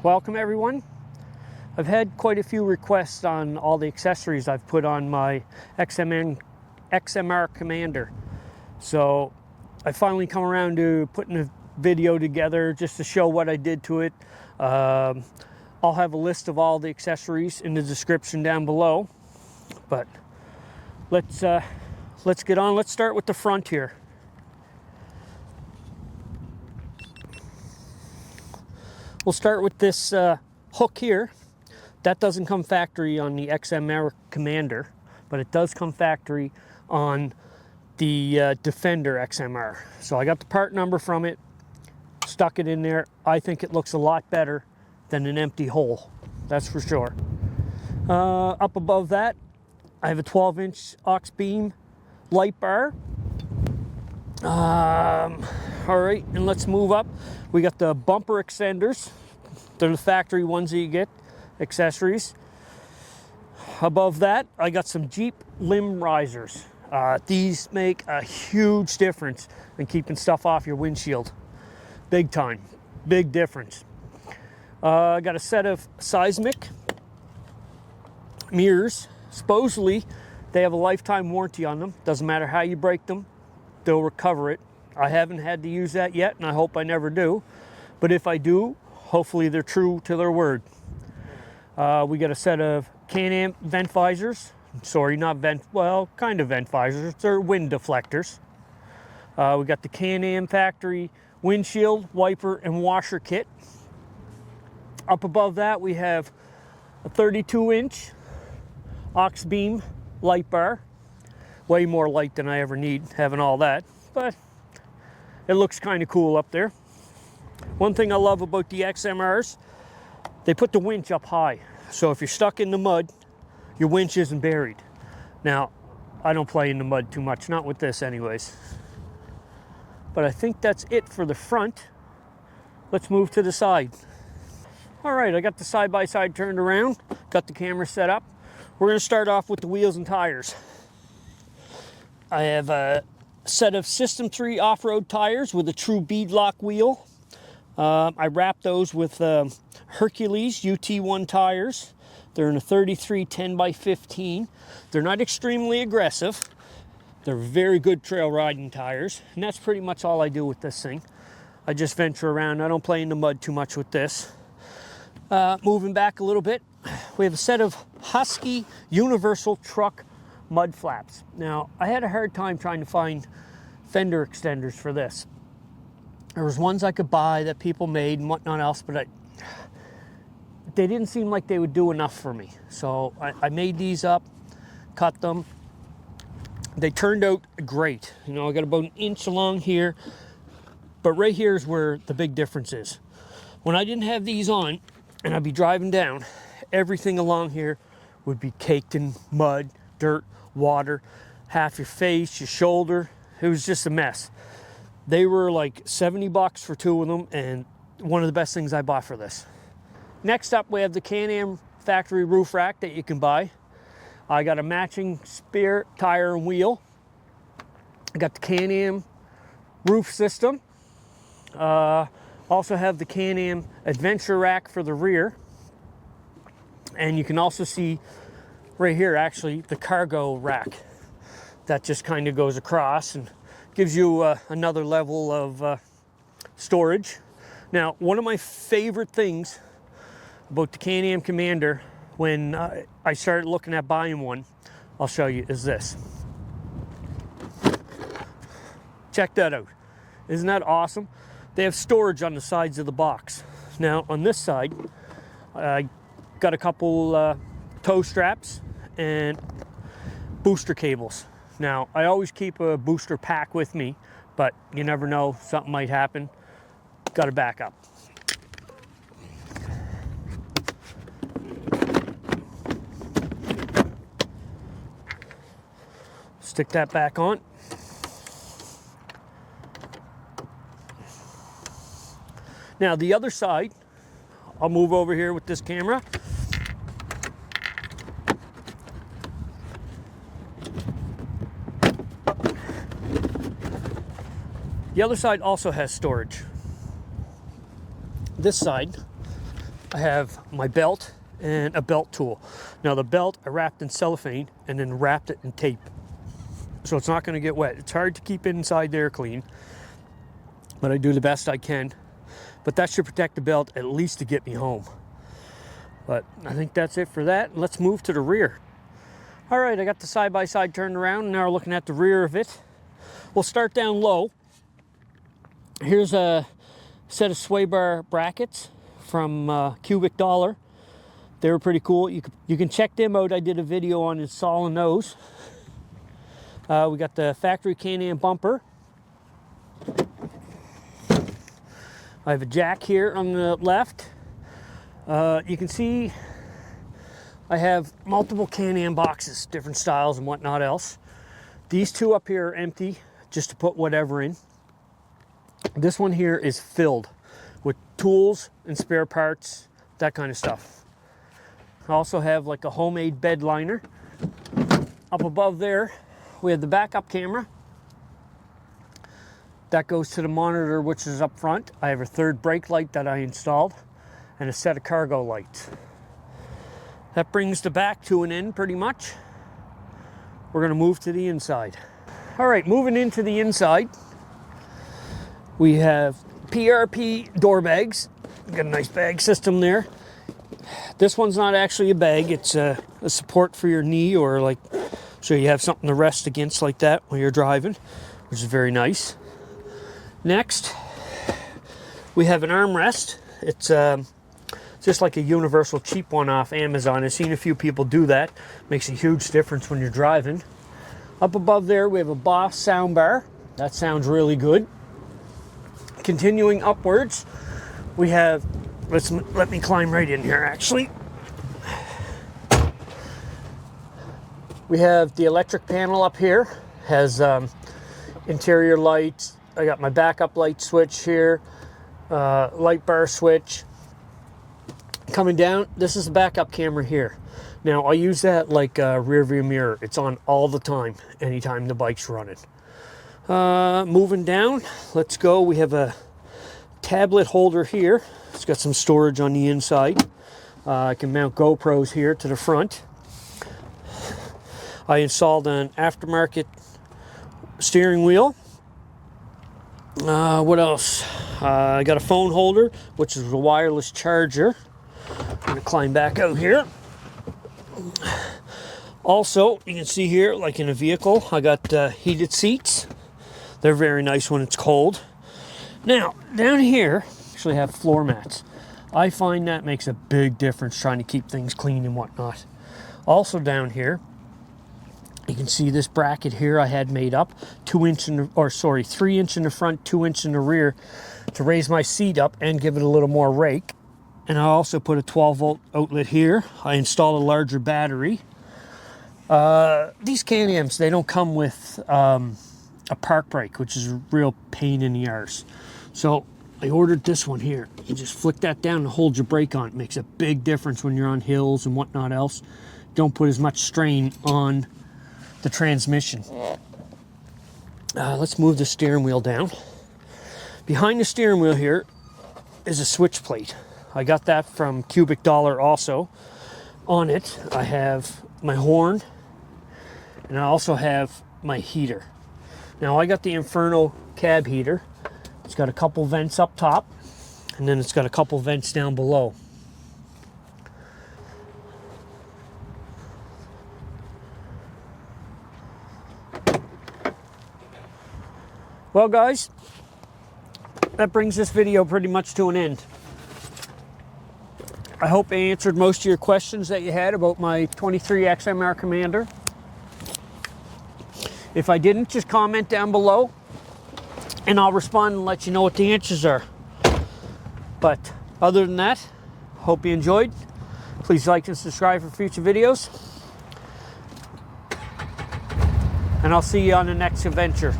Welcome everyone. I've had quite a few requests on all the accessories I've put on my XMR Commander. So I finally come around to putting a video together just to show what I did to it. I'll have a list of all the accessories in the description down below. But let's get on. Let's start with the front here. We'll start with this hook here. That doesn't come factory on the XMR Commander, but it does come factory on the Defender XMR. So I got the part number from it, stuck it in there. I think it looks a lot better than an empty hole, that's for sure. Up above that, I have a 12-inch aux beam light bar. All right, and let's move up. We got the bumper extenders. They're the factory ones that you get, accessories. Above that, I got some Jeep limb risers. These make a huge difference in keeping stuff off your windshield. Big time, big difference. I got a set of seismic mirrors. Supposedly, they have a lifetime warranty on them. Doesn't matter how you break them, they'll recover it. I haven't had to use that yet, and I hope I never do. But if I do, hopefully they're true to their word. We got a set of Can Am vent visors. Sorry, not vent, well, kind of vent visors. They're wind deflectors. We got the Can Am factory windshield, wiper, and washer kit. Up above that, we have a 32-inch aux beam light bar. Way more light than I ever need, having all that. But it looks kind of cool up there. One thing I love about the XMRs, they put the winch up high. So if you're stuck in the mud, your winch isn't buried. Now, I don't play in the mud too much, not with this anyways. But I think that's it for the front. Let's move to the side. All right, I got the side-by-side turned around, got the camera set up. We're gonna start off with the wheels and tires. I have a set of System 3 off-road tires with a true beadlock wheel. I wrapped those with Hercules UT1 tires. They're in a 33 10x15. They're not extremely aggressive. They're very good trail riding tires, and that's pretty much all I do with this thing. I just venture around. I don't play in the mud too much with this. Moving back a little bit, we have a set of Husky Universal Truck mud flaps. Now, I had a hard time trying to find fender extenders for this. There was ones I could buy that people made and whatnot else, but they didn't seem like they would do enough for me. So I made these up, cut them. They turned out great. You know, I got about an inch along here, but right here is where the big difference is. When I didn't have these on and I'd be driving down, everything along here would be caked in mud, dirt, water, half your face, your shoulder. It was just a mess. They were like 70 bucks for two of them, and one of the best things I bought for this. Next up, we have the Can Am factory roof rack that you can buy. I got a matching spare tire and wheel. I got the Can Am roof system. Also have the Can Am adventure rack for the rear. And you can also see right here, actually, the cargo rack that just kind of goes across and gives you another level of storage. Now, one of my favorite things about the Can Am Commander when I started looking at buying one, I'll show you, is this. Check that out. Isn't that awesome? They have storage on the sides of the box. Now, on this side, I got a couple tow straps and booster cables. Now, I always keep a booster pack with me, but you never know, something might happen. Got to back up. Stick that back on. Now, the other side, I'll move over here with this camera. The other side also has storage. This side I have my belt and a belt tool. Now the belt I wrapped in cellophane and then wrapped it in tape, so it's not going to get wet. It's hard to keep inside there clean, but I do the best I can. But that should protect the belt at least to get me home. But I think that's it for that. Let's move to the rear. All right, I got the side-by-side turned around. Now we're looking at the rear of it. We'll start down low. Here's a set of sway bar brackets from Cubic Dollar. They were pretty cool. You can check them out. I did a video on installing those. We got the factory Can Am bumper. I have a jack here on the left. You can see I have multiple Can Am boxes, different styles and whatnot else. These two up here are empty, just to put whatever in. This one here is filled with tools and spare parts, that kind of stuff. I also have like a homemade bed liner. Up above there, we have the backup camera. That goes to the monitor, which is up front. I have a third brake light that I installed and a set of cargo lights. That brings the back to an end pretty much. We're gonna move to the inside. All right, moving into the inside, we have PRP door bags. Got a nice bag system there. This one's not actually a bag, it's a support for your knee, or like, so you have something to rest against like that when you're driving, which is very nice. Next, we have an armrest. It's just like a universal cheap one off Amazon. I've seen a few people do that. Makes a huge difference when you're driving. Up above there, we have a Boss sound bar. That sounds really good. Continuing upwards, we have, let me climb right in here actually. We have the electric panel up here. Has interior lights. I got my backup light switch here, light bar switch. Coming down, this is the backup camera here. Now I use that like a rear view mirror. It's on all the time, anytime the bike's running. Moving down, let's go. We have a tablet holder here. It's got some storage on the inside. I can mount GoPros here to the front. I installed an aftermarket steering wheel. What else? I got a phone holder, which is a wireless charger. I'm going to climb back out here. Also, you can see here, like in a vehicle, I got heated seats. They're very nice when it's cold. Now, down here, actually have floor mats. I find that makes a big difference trying to keep things clean and whatnot. Also down here, you can see this bracket here I had made up, 3 inch in the front, 2 inch in the rear, to raise my seat up and give it a little more rake. And I also put a 12-volt outlet here. I installed a larger battery. These Can Ams, they don't come with a park brake, which is a real pain in the arse. So I ordered this one here. You just flick that down and hold your brake on. It makes a big difference when you're on hills and whatnot else. Don't put as much strain on the transmission. Let's move the steering wheel down. Behind the steering wheel here is a switch plate. I got that from Cubic Dollar also. On it, I have my horn, and I also have my heater. Now, I got the Inferno cab heater. It's got a couple vents up top, and then it's got a couple vents down below. Well, guys, that brings this video pretty much to an end. I hope I answered most of your questions that you had about my 23 XMR Commander. If I didn't, just comment down below and I'll respond and let you know what the answers are. But other than that, hope you enjoyed. Please like and subscribe for future videos. And I'll see you on the next adventure.